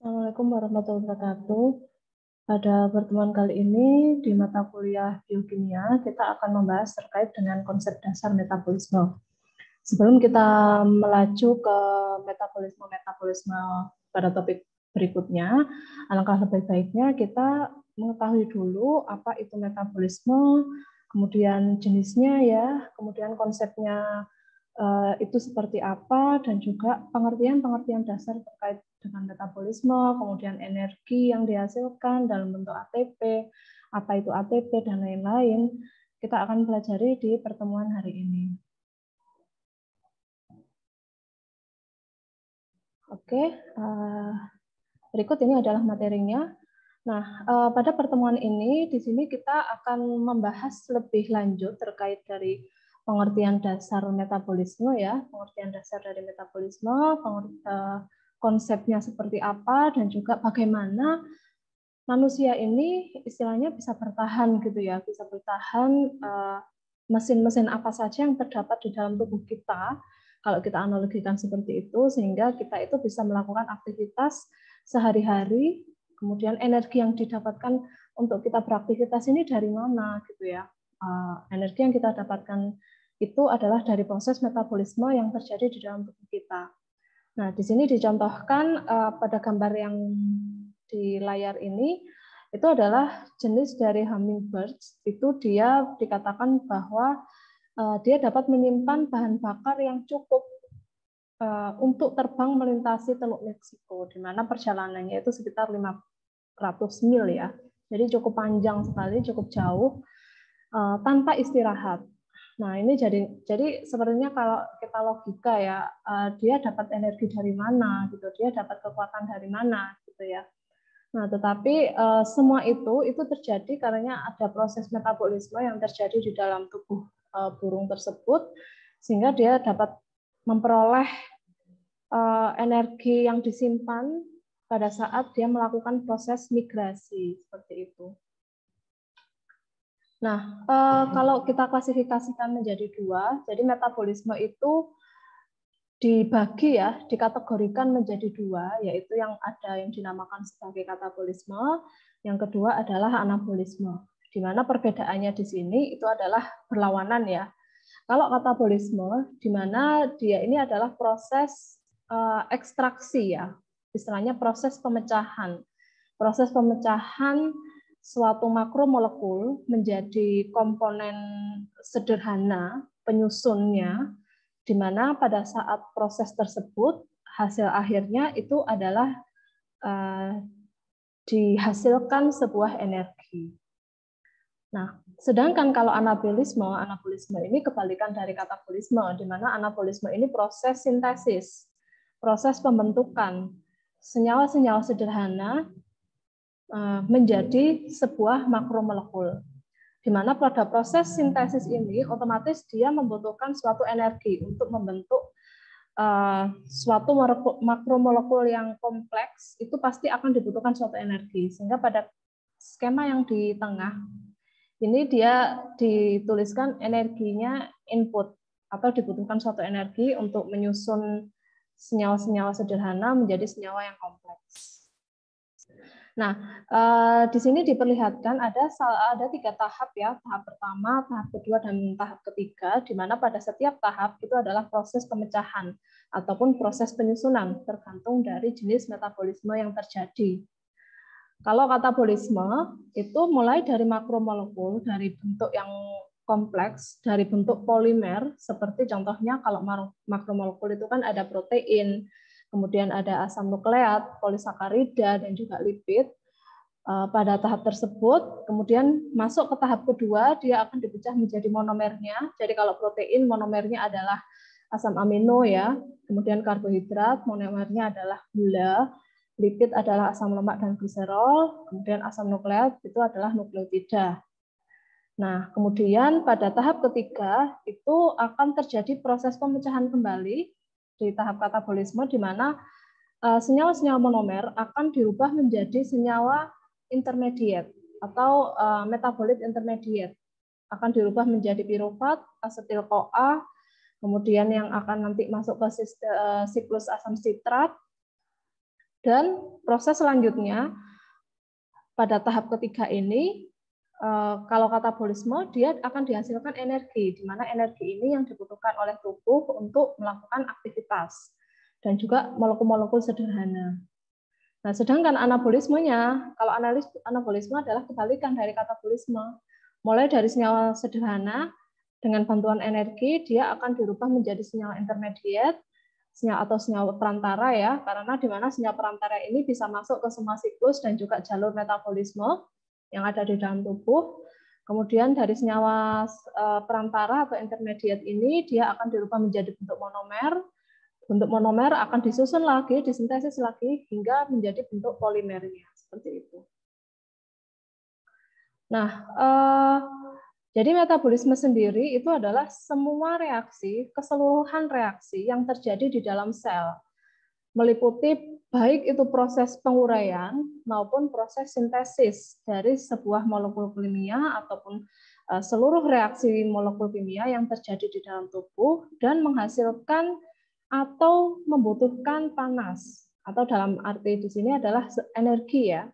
Assalamualaikum warahmatullahi wabarakatuh. Pada pertemuan kali ini di mata kuliah biokimia, kita akan membahas terkait dengan konsep dasar metabolisme. Sebelum kita melaju ke metabolisme pada topik berikutnya, alangkah lebih baiknya kita mengetahui dulu apa itu metabolisme, kemudian jenisnya ya, kemudian konsepnya itu seperti apa, dan juga pengertian-pengertian dasar terkait dengan metabolisme, kemudian energi yang dihasilkan dalam bentuk ATP, apa itu ATP, dan lain-lain, kita akan pelajari di pertemuan hari ini. Oke, berikut ini adalah materinya. Nah, pada pertemuan ini, di sini kita akan membahas lebih lanjut terkait dari pengertian dasar metabolisme ya, pengertian dasar dari metabolisme, konsepnya seperti apa, dan juga bagaimana manusia ini istilahnya bisa bertahan gitu ya, bisa bertahan mesin-mesin apa saja yang terdapat di dalam tubuh kita, kalau kita analogikan seperti itu, sehingga kita itu bisa melakukan aktivitas sehari-hari, kemudian energi yang didapatkan untuk kita beraktivitas ini dari mana gitu ya. Energi yang kita dapatkan itu adalah dari proses metabolisme yang terjadi di dalam tubuh kita. Nah, di sini dicontohkan pada gambar yang di layar ini, itu adalah jenis dari hummingbirds. Itu dia dikatakan bahwa dia dapat menyimpan bahan bakar yang cukup untuk terbang melintasi Teluk Meksiko, di mana perjalanannya itu sekitar 500 mil ya. Jadi cukup panjang sekali, cukup jauh, tanpa istirahat. Nah, ini jadi sebenarnya kalau kita logika ya, dia dapat energi dari mana gitu, dia dapat kekuatan dari mana gitu ya. Nah, tetapi semua itu terjadi karena ada proses metabolisme yang terjadi di dalam tubuh burung tersebut, sehingga dia dapat memperoleh energi yang disimpan pada saat dia melakukan proses migrasi seperti itu. Nah, kalau kita klasifikasikan menjadi dua, jadi metabolisme itu dibagi ya, dikategorikan menjadi dua, yaitu yang ada yang dinamakan sebagai katabolisme, yang kedua adalah anabolisme. Di mana perbedaannya di sini itu adalah berlawanan ya. Kalau katabolisme, di mana dia ini adalah proses ekstraksi ya, istilahnya proses pemecahan. Proses pemecahan suatu makromolekul menjadi komponen sederhana penyusunnya, di mana pada saat proses tersebut hasil akhirnya itu adalah dihasilkan sebuah energi. Nah, sedangkan kalau anabolisme ini kebalikan dari katabolisme, di mana anabolisme ini proses sintesis, proses pembentukan senyawa-senyawa sederhana menjadi sebuah makromolekul. Di mana pada proses sintesis ini otomatis dia membutuhkan suatu energi untuk membentuk suatu makromolekul yang kompleks, itu pasti akan dibutuhkan suatu energi. Sehingga pada skema yang di tengah ini dia dituliskan energinya input, atau dibutuhkan suatu energi untuk menyusun senyawa-senyawa sederhana menjadi senyawa yang kompleks. Nah, di sini diperlihatkan ada 3 tahap ya, tahap pertama, tahap kedua, dan tahap ketiga, di mana pada setiap tahap itu adalah proses pemecahan ataupun proses penyusunan, tergantung dari jenis metabolisme yang terjadi. Kalau katabolisme itu mulai dari makromolekul, dari bentuk yang kompleks, dari bentuk polimer, seperti contohnya kalau makromolekul itu kan ada protein, kemudian ada asam nukleat, polisakarida, dan juga lipid. Pada tahap tersebut, kemudian masuk ke tahap kedua, dia akan dipecah menjadi monomernya. Jadi kalau protein, monomernya adalah asam amino ya, kemudian karbohidrat, monomernya adalah gula, lipid adalah asam lemak dan gliserol, kemudian asam nukleat itu adalah nukleotida. Nah, kemudian pada tahap ketiga itu akan terjadi proses pemecahan kembali di tahap katabolisme, di mana senyawa-senyawa monomer akan dirubah menjadi senyawa intermediate atau metabolit intermediate, akan dirubah menjadi pirufat, asetil-CoA, kemudian yang akan nanti masuk ke siklus asam sitrat, Dan proses selanjutnya pada tahap ketiga ini, kalau katabolisme, dia akan dihasilkan energi, di mana energi ini yang dibutuhkan oleh tubuh untuk melakukan aktivitas, dan juga molekul-molekul sederhana. Nah, sedangkan anabolismenya, kalau anabolisme adalah kebalikan dari katabolisme. Mulai dari senyawa sederhana, dengan bantuan energi, dia akan dirubah menjadi senyawa intermediate, senyawa atau senyawa perantara ya, karena di mana senyawa perantara ini bisa masuk ke semua siklus dan juga jalur metabolisme yang ada di dalam tubuh. Kemudian dari senyawa perantara atau intermediate ini dia akan dirubah menjadi bentuk monomer. Bentuk monomer akan disusun lagi, disintesis lagi hingga menjadi bentuk polimernya seperti itu. Nah, jadi metabolisme sendiri itu adalah semua reaksi, keseluruhan reaksi yang terjadi di dalam sel, meliputi baik itu proses penguraian maupun proses sintesis dari sebuah molekul kimia ataupun seluruh reaksi molekul kimia yang terjadi di dalam tubuh dan menghasilkan atau membutuhkan panas, atau dalam arti di sini adalah energi ya,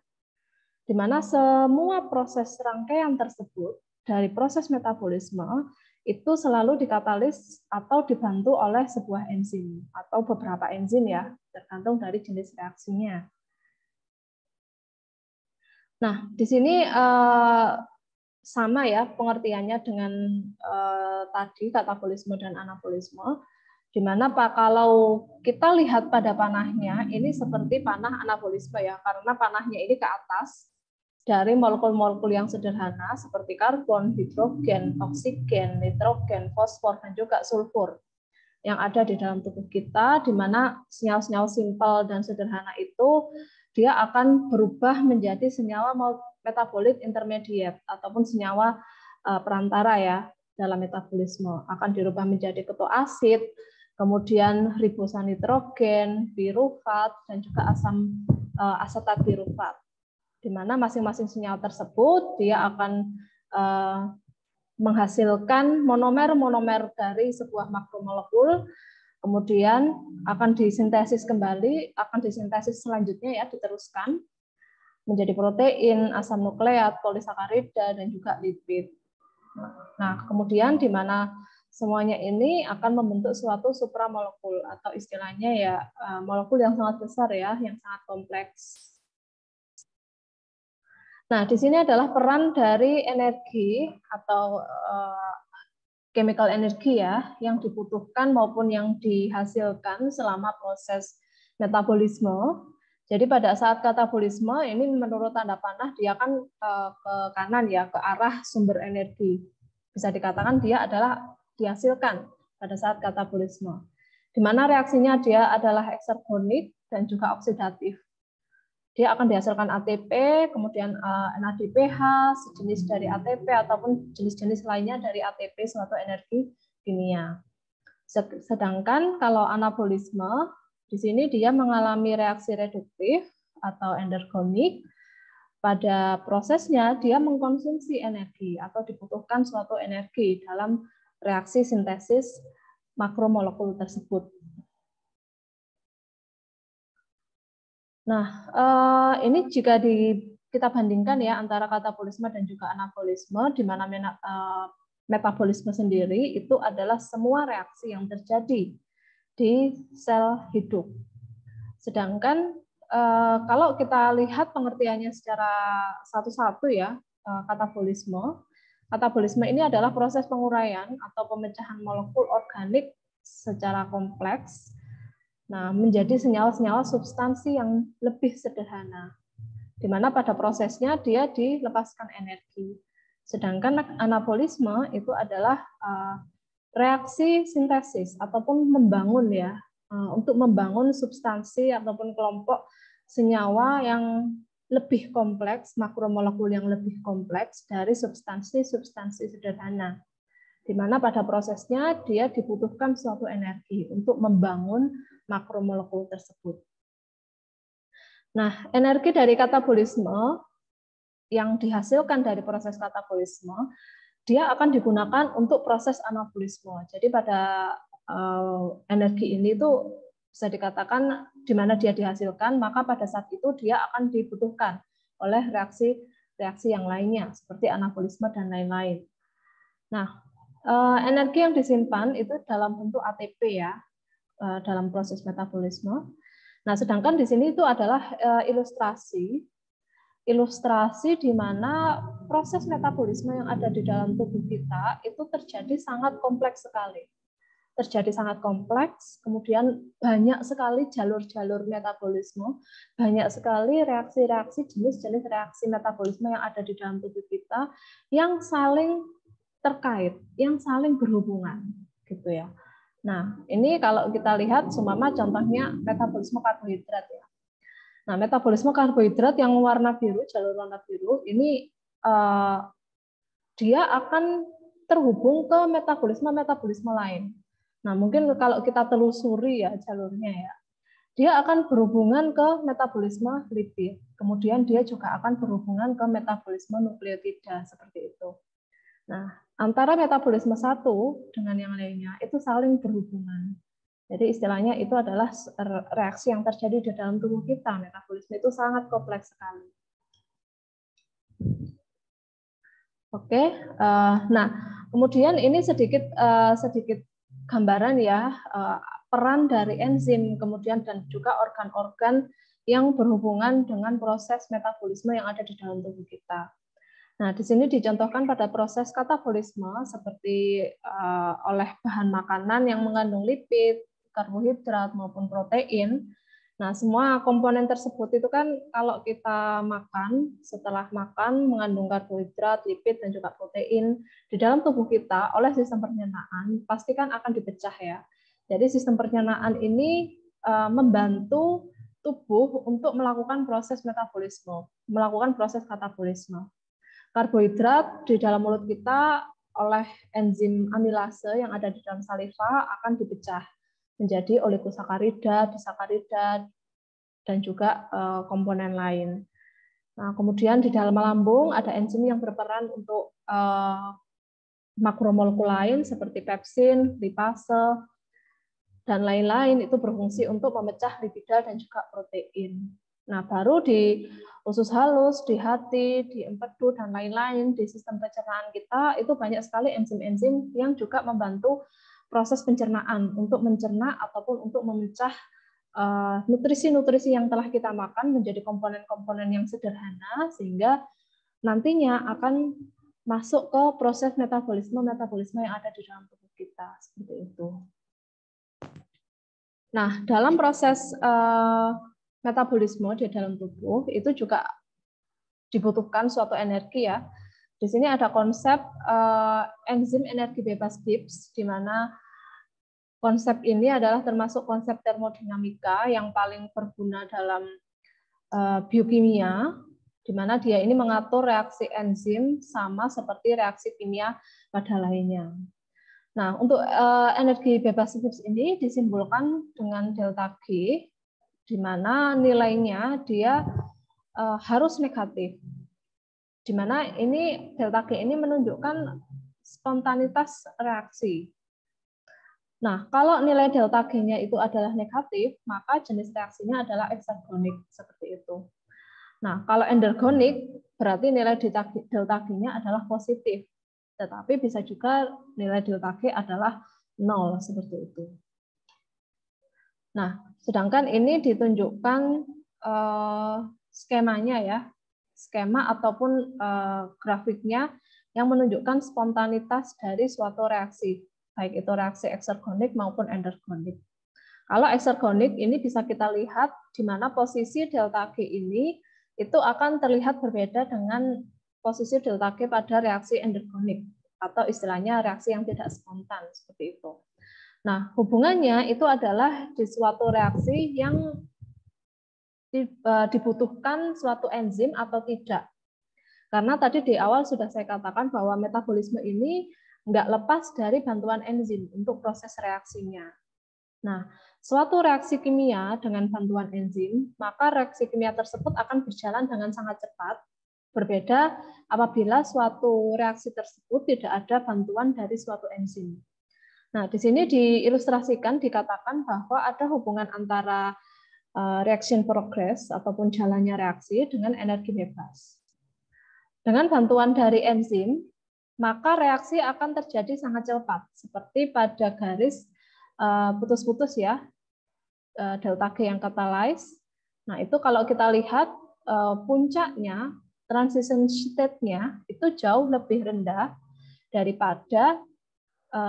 di mana semua proses rangkaian tersebut dari proses metabolisme itu selalu dikatalis atau dibantu oleh sebuah enzim atau beberapa enzim ya, tergantung dari jenis reaksinya. Nah, di sini sama ya pengertiannya dengan tadi katabolisme dan anabolisme, di mana Pak kalau kita lihat pada panahnya ini seperti panah anabolisme ya, karena panahnya ini ke atas dari molekul-molekul yang sederhana seperti karbon, hidrogen, oksigen, nitrogen, fosfor, dan juga sulfur yang ada di dalam tubuh kita, di mana senyawa-senyawa simpel dan sederhana itu dia akan berubah menjadi senyawa metabolit intermediate ataupun senyawa perantara ya dalam metabolisme, akan dirubah menjadi ketoasid, kemudian ribosan nitrogen, pirufat, dan juga asam asetat pirufat, di mana masing-masing senyawa tersebut dia akan menghasilkan monomer-monomer dari sebuah makromolekul, kemudian akan disintesis kembali, akan disintesis selanjutnya ya, diteruskan menjadi protein, asam nukleat, polisakarida, dan juga lipid. Nah, kemudian di mana semuanya ini akan membentuk suatu supramolekul atau istilahnya ya molekul yang sangat besar ya, yang sangat kompleks. Nah, di sini adalah peran dari energi atau chemical energi ya, yang dibutuhkan maupun yang dihasilkan selama proses metabolisme. Jadi pada saat katabolisme ini menurut tanda panah dia akan ke kanan ya, ke arah sumber energi. Bisa dikatakan dia adalah dihasilkan pada saat katabolisme. Di mana reaksinya dia adalah eksergonik dan juga oksidatif. Dia akan dihasilkan ATP, kemudian NADPH, sejenis dari ATP ataupun jenis-jenis lainnya dari ATP, suatu energi kimia. Sedangkan kalau anabolisme, di sini dia mengalami reaksi reduktif atau endergonik. Pada prosesnya dia mengkonsumsi energi atau dibutuhkan suatu energi dalam reaksi sintesis makromolekul tersebut. Nah, ini jika kita bandingkan ya antara katabolisme dan juga anabolisme, di mana metabolisme sendiri itu adalah semua reaksi yang terjadi di sel hidup. Sedangkan kalau kita lihat pengertiannya secara satu-satu ya, katabolisme ini adalah proses penguraian atau pemecahan molekul organik secara kompleks, nah, menjadi senyawa-senyawa substansi yang lebih sederhana, di mana pada prosesnya dia dilepaskan energi. Sedangkan anabolisme itu adalah reaksi sintesis ataupun membangun ya, untuk membangun substansi ataupun kelompok senyawa yang lebih kompleks, makromolekul yang lebih kompleks dari substansi-substansi sederhana, di mana pada prosesnya dia dibutuhkan suatu energi untuk membangun makromolekul tersebut. Nah, energi dari katabolisme yang dihasilkan dari proses katabolisme, dia akan digunakan untuk proses anabolisme. Jadi pada energi ini tuh bisa dikatakan di mana dia dihasilkan, maka pada saat itu dia akan dibutuhkan oleh reaksi yang lainnya, seperti anabolisme dan lain-lain. Nah, energi yang disimpan itu dalam bentuk ATP ya, dalam proses metabolisme. Nah, sedangkan di sini itu adalah ilustrasi di mana proses metabolisme yang ada di dalam tubuh kita itu terjadi sangat kompleks sekali. Kemudian banyak sekali jalur-jalur metabolisme, banyak sekali reaksi-reaksi, jenis-jenis reaksi metabolisme yang ada di dalam tubuh kita yang saling terkait, yang saling berhubungan, gitu ya. Nah, ini kalau kita lihat, seumpama contohnya metabolisme karbohidrat ya. Nah, metabolisme karbohidrat yang warna biru, jalur warna biru, ini dia akan terhubung ke metabolisme lain. Nah, mungkin kalau kita telusuri ya jalurnya ya, dia akan berhubungan ke metabolisme lipid. Kemudian dia juga akan berhubungan ke metabolisme nukleotida, seperti itu. Nah, antara metabolisme satu dengan yang lainnya itu saling berhubungan. Jadi istilahnya itu adalah reaksi yang terjadi di dalam tubuh kita. Metabolisme itu sangat kompleks sekali. Oke, nah kemudian ini sedikit gambaran ya peran dari enzim, kemudian dan juga organ-organ yang berhubungan dengan proses metabolisme yang ada di dalam tubuh kita. Nah, di sini dicontohkan pada proses katabolisme seperti oleh bahan makanan yang mengandung lipid, karbohidrat maupun protein. Nah, semua komponen tersebut itu kan kalau kita makan, setelah makan mengandung karbohidrat, lipid dan juga protein di dalam tubuh kita oleh sistem pencernaan pasti kan akan dipecah ya. Jadi sistem pencernaan ini membantu tubuh untuk melakukan proses metabolisme, melakukan proses katabolisme. Karbohidrat di dalam mulut kita oleh enzim amilase yang ada di dalam saliva akan dipecah menjadi oligosakarida, disakarida, dan juga komponen lain. Nah, kemudian di dalam lambung ada enzim yang berperan untuk makromolekul lain seperti pepsin, lipase, dan lain-lain itu berfungsi untuk memecah lipida dan juga protein. Nah, baru di usus halus, di hati, di empedu, dan lain-lain di sistem pencernaan kita itu banyak sekali enzim-enzim yang juga membantu proses pencernaan untuk mencerna ataupun untuk memecah nutrisi-nutrisi yang telah kita makan menjadi komponen-komponen yang sederhana sehingga nantinya akan masuk ke proses metabolisme yang ada di dalam tubuh kita seperti itu. Nah, dalam proses metabolisme di dalam tubuh itu juga dibutuhkan suatu energi ya. Di sini ada konsep enzim energi bebas Gibbs, di mana konsep ini adalah termasuk konsep termodinamika yang paling berguna dalam biokimia, di mana dia ini mengatur reaksi enzim sama seperti reaksi kimia pada lainnya. Nah, untuk energi bebas Gibbs ini disimbolkan dengan delta G, di mana nilainya dia harus negatif. Di mana ini delta G ini menunjukkan spontanitas reaksi. Nah, kalau nilai delta G-nya itu adalah negatif, maka jenis reaksinya adalah eksergonik, seperti itu. Nah, kalau endergonik, berarti nilai delta G-nya adalah positif. Tetapi bisa juga nilai delta G adalah 0, seperti itu. Nah, sedangkan ini ditunjukkan skemanya ya, skema ataupun grafiknya yang menunjukkan spontanitas dari suatu reaksi, baik itu reaksi eksergonik maupun endergonik. Kalau eksergonik ini bisa kita lihat di mana posisi delta G ini itu akan terlihat berbeda dengan posisi delta G pada reaksi endergonik atau istilahnya reaksi yang tidak spontan seperti itu. Nah, hubungannya itu adalah di suatu reaksi yang dibutuhkan suatu enzim atau tidak. Karena tadi di awal sudah saya katakan bahwa metabolisme ini nggak lepas dari bantuan enzim untuk proses reaksinya. Nah, suatu reaksi kimia dengan bantuan enzim, maka reaksi kimia tersebut akan berjalan dengan sangat cepat. Berbeda apabila suatu reaksi tersebut tidak ada bantuan dari suatu enzim. Nah, di sini diilustrasikan, dikatakan bahwa ada hubungan antara reaction progress ataupun jalannya reaksi dengan energi bebas. Dengan bantuan dari enzim, maka reaksi akan terjadi sangat cepat, seperti pada garis putus-putus ya, delta G yang catalyze. Nah, itu kalau kita lihat puncaknya, transition state-nya itu jauh lebih rendah daripada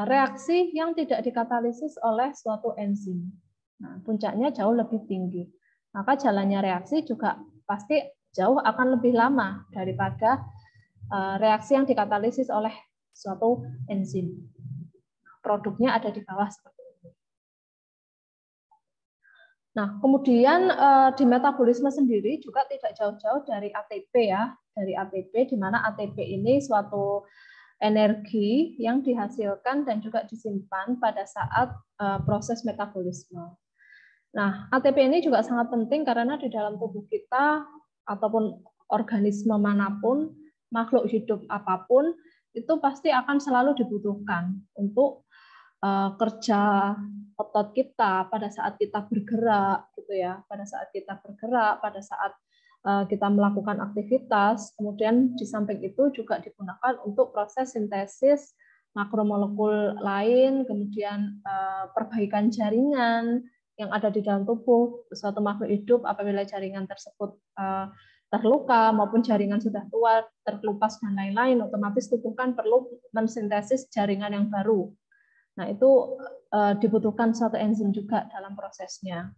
reaksi yang tidak dikatalisis oleh suatu enzim. Nah, puncaknya jauh lebih tinggi. Maka jalannya reaksi juga pasti jauh akan lebih lama daripada reaksi yang dikatalisis oleh suatu enzim. Produknya ada di bawah seperti ini. Nah, kemudian di metabolisme sendiri juga tidak jauh-jauh dari ATP ya, dari ATP, di mana ATP ini suatu energi yang dihasilkan dan juga disimpan pada saat proses metabolisme. Nah, ATP ini juga sangat penting karena di dalam tubuh kita ataupun organisme manapun, makhluk hidup apapun, itu pasti akan selalu dibutuhkan untuk kerja otot kita pada saat kita bergerak, gitu ya. Pada saat kita bergerak, pada saat kita melakukan aktivitas, kemudian di samping itu juga digunakan untuk proses sintesis makromolekul lain, kemudian perbaikan jaringan yang ada di dalam tubuh suatu makhluk hidup apabila jaringan tersebut terluka maupun jaringan sudah tua, terkelupas dan lain-lain, otomatis tubuh kan perlu mensintesis jaringan yang baru. Nah, itu dibutuhkan suatu enzim juga dalam prosesnya.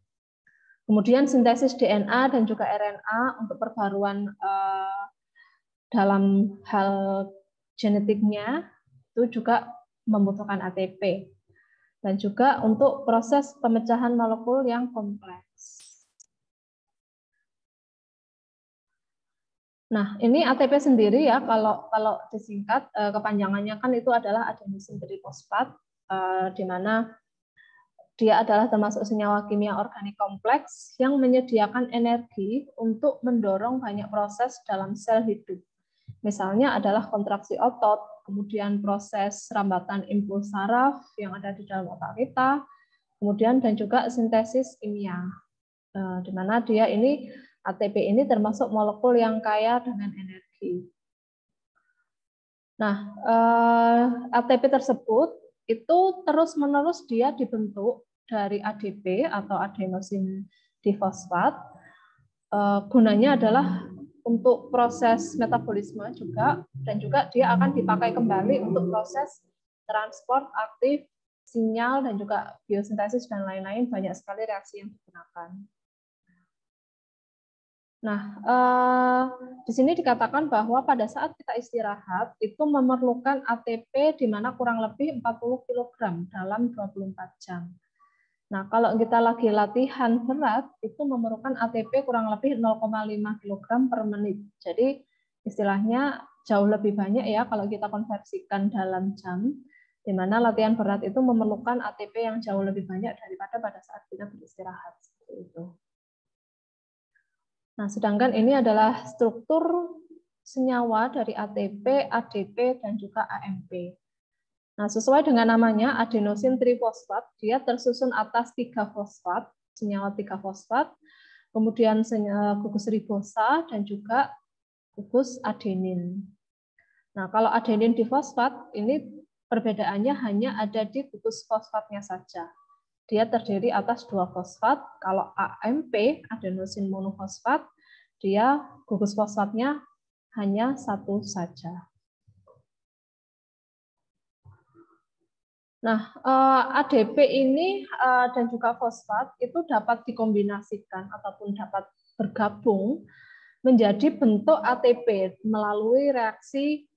Kemudian sintesis DNA dan juga RNA untuk perbaruan dalam hal genetiknya itu juga membutuhkan ATP. Dan juga untuk proses pemecahan molekul yang kompleks. Nah, ini ATP sendiri ya, kalau disingkat kepanjangannya kan itu adalah adenosin trifosfat, di mana dia adalah termasuk senyawa kimia organik kompleks yang menyediakan energi untuk mendorong banyak proses dalam sel hidup. Misalnya adalah kontraksi otot, kemudian proses rambatan impuls saraf yang ada di dalam otak kita, kemudian dan juga sintesis kimia, di mana dia ini ATP ini termasuk molekul yang kaya dengan energi. Nah, ATP tersebut itu terus-menerus dia dibentuk dari ADP atau adenosin difosfat. Gunanya adalah untuk proses metabolisme juga, dan juga dia akan dipakai kembali untuk proses transport aktif, sinyal, dan juga biosintesis dan lain-lain, banyak sekali reaksi yang digunakan. Nah, di sini dikatakan bahwa pada saat kita istirahat itu memerlukan ATP di mana kurang lebih 40 kg dalam 24 jam. Nah, kalau kita lagi latihan berat itu memerlukan ATP kurang lebih 0,5 kg per menit. Jadi istilahnya jauh lebih banyak ya kalau kita konversikan dalam jam, di mana latihan berat itu memerlukan ATP yang jauh lebih banyak daripada pada saat kita beristirahat. Seperti itu. Nah, sedangkan ini adalah struktur senyawa dari ATP, ADP, dan juga AMP. Nah, sesuai dengan namanya, adenosin trifosfat, dia tersusun atas 3 fosfat, senyawa 3 fosfat, kemudian gugus ribosa, dan juga gugus adenin. Nah, kalau adenin difosfat, ini perbedaannya hanya ada di gugus fosfatnya saja. Dia terdiri atas 2 fosfat. Kalau AMP, adenosin monofosfat, dia gugus fosfatnya hanya 1 saja. Nah, ADP ini dan juga fosfat itu dapat dikombinasikan ataupun dapat bergabung menjadi bentuk ATP melalui reaksi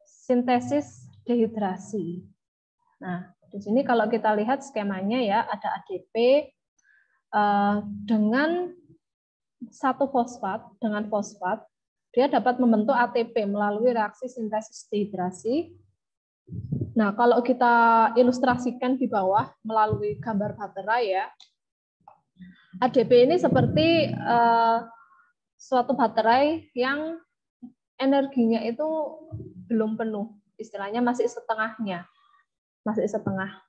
sintesis dehidrasi. Nah, di sini kalau kita lihat skemanya ya, ada ADP dengan 1 fosfat, dengan fosfat, dia dapat membentuk ATP melalui reaksi sintesis dehidrasi. Nah, kalau kita ilustrasikan di bawah melalui gambar baterai ya, ADP ini seperti suatu baterai yang energinya itu belum penuh, istilahnya masih setengahnya. Masih setengah.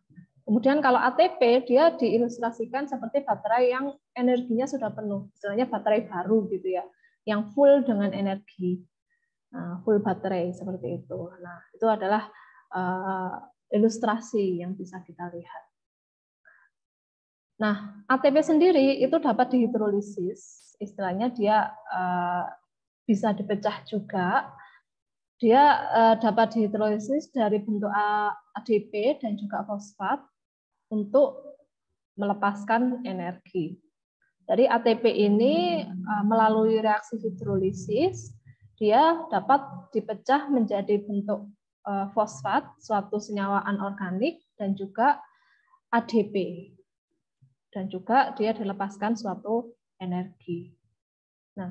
Kemudian kalau ATP dia diilustrasikan seperti baterai yang energinya sudah penuh, istilahnya baterai baru gitu ya, yang full dengan energi, full baterai seperti itu. Nah, itu adalah ilustrasi yang bisa kita lihat. Nah, ATP sendiri itu dapat dihidrolisis, istilahnya dia bisa dipecah juga. Dia dapat dihidrolisis dari bentuk ADP dan juga fosfat untuk melepaskan energi. Jadi ATP ini melalui reaksi hidrolisis, dia dapat dipecah menjadi bentuk fosfat, suatu senyawa anorganik, dan juga ADP. Dan juga dia dilepaskan suatu energi. Nah,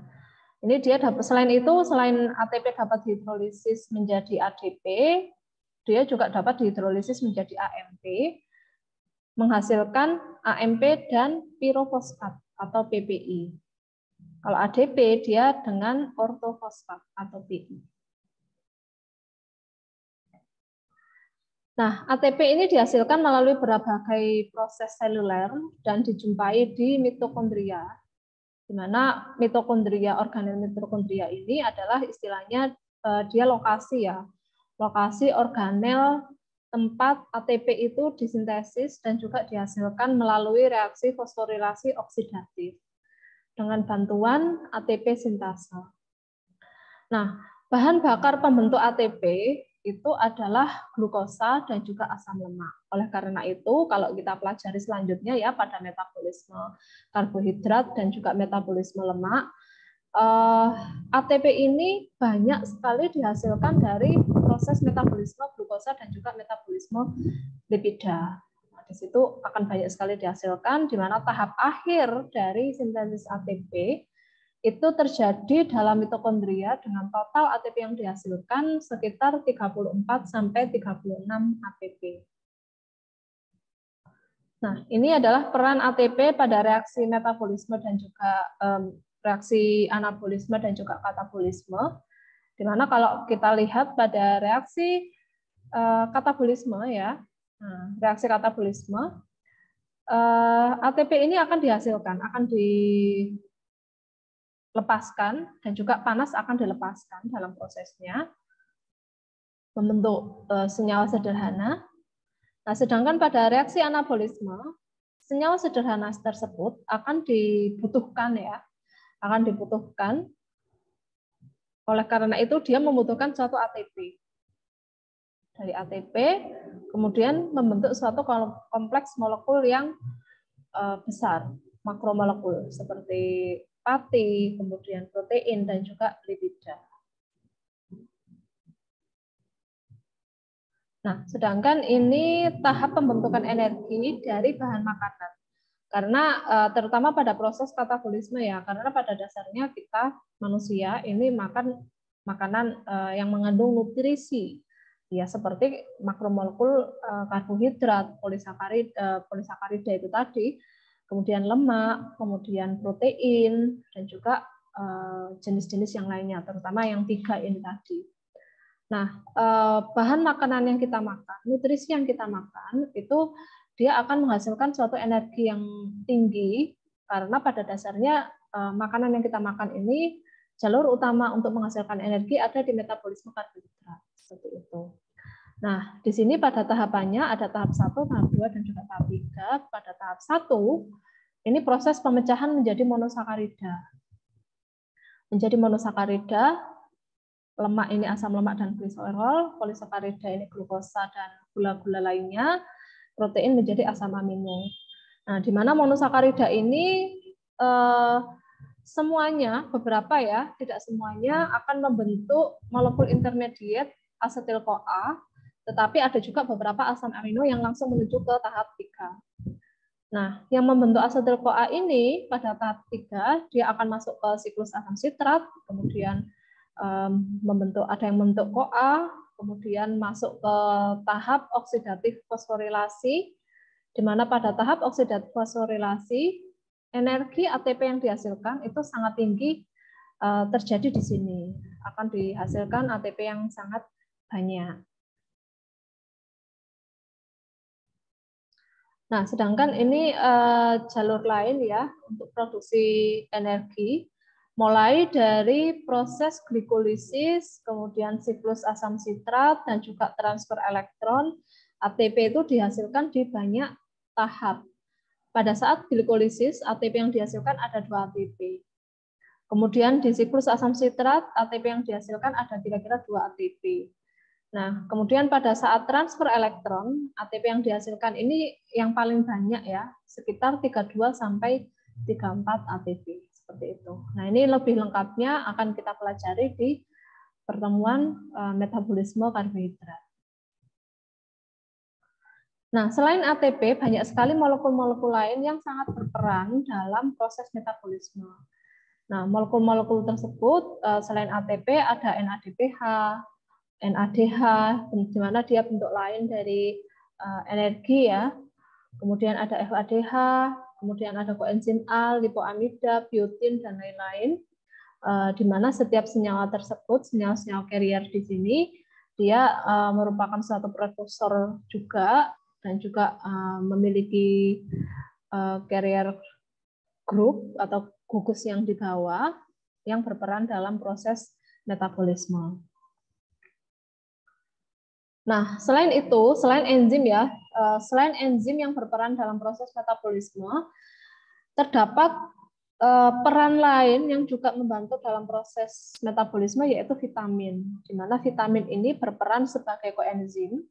ini dia dapat, selain ATP dapat dihidrolisis menjadi ADP, dia juga dapat dihidrolisis menjadi AMP, menghasilkan AMP dan pirofosfat atau PPI. Kalau ADP dia dengan ortofosfat atau PI. Nah, ATP ini dihasilkan melalui berbagai proses seluler dan dijumpai di mitokondria, di mana mitokondria, organel mitokondria ini adalah istilahnya dia lokasi ya, lokasi organel tempat ATP itu disintesis dan juga dihasilkan melalui reaksi fosforilasi oksidatif dengan bantuan ATP sintase. Nah, bahan bakar pembentuk ATP itu adalah glukosa dan juga asam lemak. Oleh karena itu, kalau kita pelajari selanjutnya ya pada metabolisme karbohidrat dan juga metabolisme lemak, ATP ini banyak sekali dihasilkan dari proses metabolisme glukosa dan juga metabolisme lipida. Nah, di situ akan banyak sekali dihasilkan, di mana tahap akhir dari sintesis ATP itu terjadi dalam mitokondria dengan total ATP yang dihasilkan sekitar 34 sampai 36 ATP. Nah, ini adalah peran ATP pada reaksi metabolisme dan juga reaksi anabolisme dan juga katabolisme. Di mana kalau kita lihat pada reaksi katabolisme ya, reaksi katabolisme, ATP ini akan dihasilkan, akan dilepaskan dan juga panas akan dilepaskan dalam prosesnya membentuk senyawa sederhana. Nah, sedangkan pada reaksi anabolisme, senyawa sederhana tersebut akan dibutuhkan ya, akan dibutuhkan. Oleh karena itu dia membutuhkan suatu ATP. Dari ATP kemudian membentuk suatu kompleks molekul yang besar, makromolekul seperti pati, kemudian protein dan juga lipida. Nah, sedangkan ini tahap pembentukan energi dari bahan makanan. Karena terutama pada proses katabolisme ya, karena pada dasarnya kita manusia ini makan makanan yang mengandung nutrisi. Ya, seperti makromolekul karbohidrat, polisakarida itu tadi, kemudian lemak, kemudian protein, dan juga jenis-jenis yang lainnya, terutama yang 3 ini tadi. Nah, bahan makanan yang kita makan, nutrisi yang kita makan, itu dia akan menghasilkan suatu energi yang tinggi, karena pada dasarnya makanan yang kita makan ini, jalur utama untuk menghasilkan energi ada di metabolisme karbohidrat. Seperti itu. Nah, di sini pada tahapannya ada tahap 1, tahap 2, dan juga tahap 3. Pada tahap 1, ini proses pemecahan menjadi monosakarida. Menjadi monosakarida, lemak ini asam lemak dan gliserol, polisakarida ini glukosa dan gula-gula lainnya, protein menjadi asam amino. Nah, di mana monosakarida ini semuanya, beberapa ya, tidak semuanya akan membentuk molekul intermediate asetil-CoA, tetapi ada juga beberapa asam amino yang langsung menuju ke tahap 3. Nah, yang membentuk asetil-CoA ini pada tahap 3, dia akan masuk ke siklus asam sitrat, kemudian ada yang membentuk CoA, kemudian masuk ke tahap oksidatif fosforilasi, di mana pada tahap oksidatif fosforilasi, energi ATP yang dihasilkan itu sangat tinggi terjadi di sini. Akan dihasilkan ATP yang sangat banyak. Nah, sedangkan ini jalur lain ya untuk produksi energi, mulai dari proses glikolisis, kemudian siklus asam sitrat, dan juga transfer elektron, ATP itu dihasilkan di banyak tahap. Pada saat glikolisis, ATP yang dihasilkan ada 2 ATP. Kemudian di siklus asam sitrat, ATP yang dihasilkan ada kira-kira 2 ATP. Nah, kemudian pada saat transfer elektron, ATP yang dihasilkan ini yang paling banyak ya, sekitar 32 sampai 34 ATP seperti itu. Nah, ini lebih lengkapnya akan kita pelajari di pertemuan metabolisme karbohidrat. Nah, selain ATP, banyak sekali molekul-molekul lain yang sangat berperan dalam proses metabolisme. Nah, molekul-molekul tersebut selain ATP ada NADPH, NADH, di mana dia bentuk lain dari energi ya. Kemudian ada FADH, kemudian ada koenzim A, lipoamida, biotin, dan lain-lain. Di mana setiap senyawa tersebut, senyawa-senyawa carrier di sini, dia merupakan suatu prekursor juga, dan juga memiliki carrier group atau gugus yang di bawah, yang berperan dalam proses metabolisme. Nah, selain itu, selain enzim ya, selain enzim yang berperan dalam proses metabolisme, terdapat peran lain yang juga membantu dalam proses metabolisme, yaitu vitamin. Di mana vitamin ini berperan sebagai koenzim,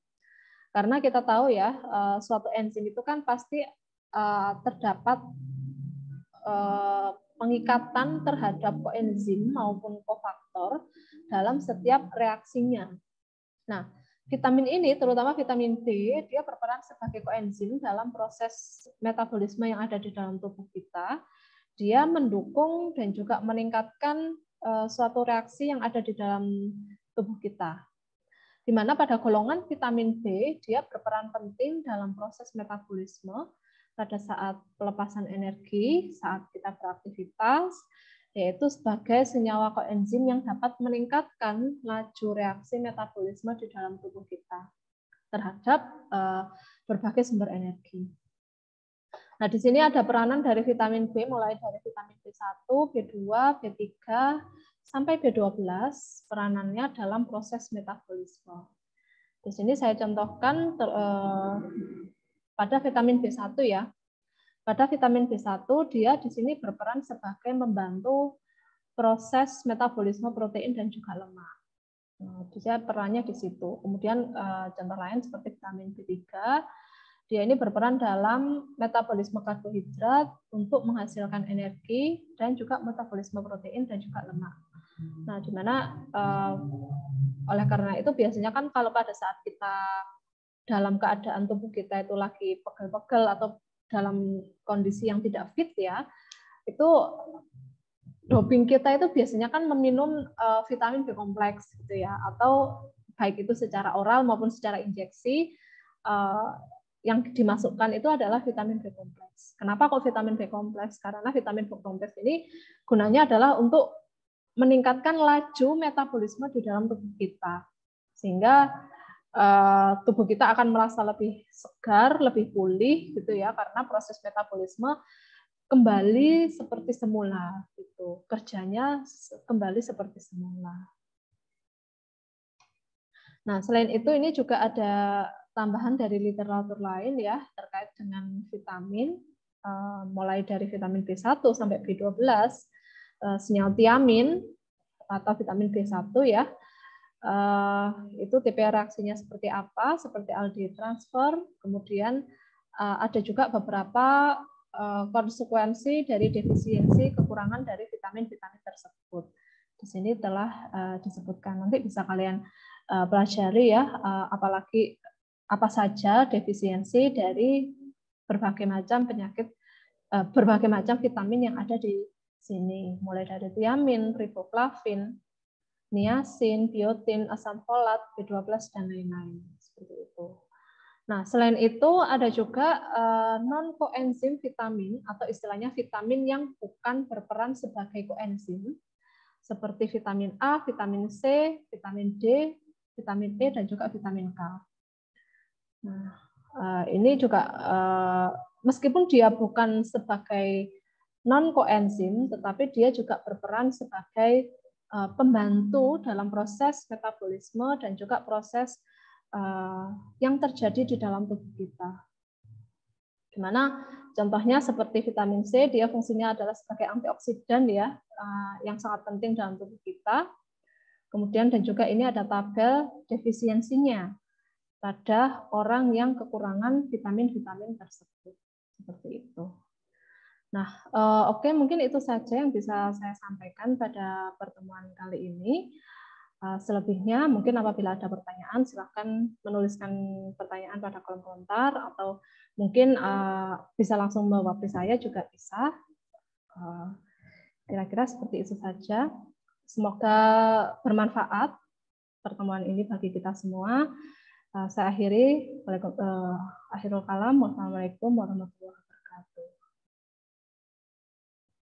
karena kita tahu ya, suatu enzim itu kan pasti terdapat pengikatan terhadap koenzim maupun kofaktor dalam setiap reaksinya. Nah, vitamin ini, terutama vitamin D, dia berperan sebagai koenzim dalam proses metabolisme yang ada di dalam tubuh kita. Dia mendukung dan juga meningkatkan suatu reaksi yang ada di dalam tubuh kita. Di mana pada golongan vitamin B, dia berperan penting dalam proses metabolisme pada saat pelepasan energi, saat kita beraktivitas, yaitu sebagai senyawa koenzim yang dapat meningkatkan laju reaksi metabolisme di dalam tubuh kita terhadap berbagai sumber energi. Nah, di sini ada peranan dari vitamin B, mulai dari vitamin B1, B2, B3, sampai B12, peranannya dalam proses metabolisme. Di sini saya contohkan pada vitamin B1 ya. Pada vitamin B1 dia di sini berperan sebagai membantu proses metabolisme protein dan juga lemak. Dia perannya di situ. Kemudian contoh lain seperti vitamin B3, dia ini berperan dalam metabolisme karbohidrat untuk menghasilkan energi dan juga metabolisme protein dan juga lemak. Nah, di mana oleh karena itu biasanya kan kalau pada saat kita dalam keadaan tubuh kita itu lagi pegel-pegel atau dalam kondisi yang tidak fit ya, itu doping kita itu biasanya kan meminum vitamin B kompleks gitu ya, atau baik itu secara oral maupun secara injeksi, yang dimasukkan itu adalah vitamin B kompleks. Kenapa kok vitamin B kompleks? Karena vitamin B kompleks ini gunanya adalah untuk meningkatkan laju metabolisme di dalam tubuh kita, sehingga tubuh kita akan merasa lebih segar, lebih pulih gitu ya, karena proses metabolisme kembali seperti semula gitu. Kerjanya kembali seperti semula. Nah, selain itu ini juga ada tambahan dari literatur lain ya terkait dengan vitamin, mulai dari vitamin B1 sampai B12, senyawa tiamin atau vitamin B1 ya. Itu tipe reaksinya seperti apa, seperti aldehyde transfer, kemudian ada juga beberapa konsekuensi dari defisiensi kekurangan dari vitamin-vitamin tersebut. Di sini telah disebutkan, nanti bisa kalian pelajari ya, apalagi apa saja defisiensi dari berbagai macam penyakit, berbagai macam vitamin yang ada di sini, mulai dari tiamin, riboflavin, niacin, biotin, asam folat, B12, dan lain-lain. Seperti itu. Nah, selain itu ada juga non-koenzim vitamin atau istilahnya vitamin yang bukan berperan sebagai koenzim, seperti vitamin A, vitamin C, vitamin D, vitamin E, dan juga vitamin K. Nah, Ini juga meskipun dia bukan sebagai non-koenzim, tetapi dia juga berperan sebagai pembantu dalam proses metabolisme dan juga proses yang terjadi di dalam tubuh kita. Dimana contohnya seperti vitamin C, dia fungsinya adalah sebagai antioksidan ya, yang sangat penting dalam tubuh kita. Kemudian dan juga ini ada tabel defisiensinya pada orang yang kekurangan vitamin-vitamin tersebut. Seperti itu. Nah, oke, mungkin itu saja yang bisa saya sampaikan pada pertemuan kali ini. Selebihnya mungkin apabila ada pertanyaan silakan menuliskan pertanyaan pada kolom komentar atau mungkin bisa langsung mewakili saya juga bisa. Kira-kira seperti itu saja. Semoga bermanfaat pertemuan ini bagi kita semua. Saya akhiri. Akhirul kalam. Wassalamualaikum warahmatullahi wabarakatuh.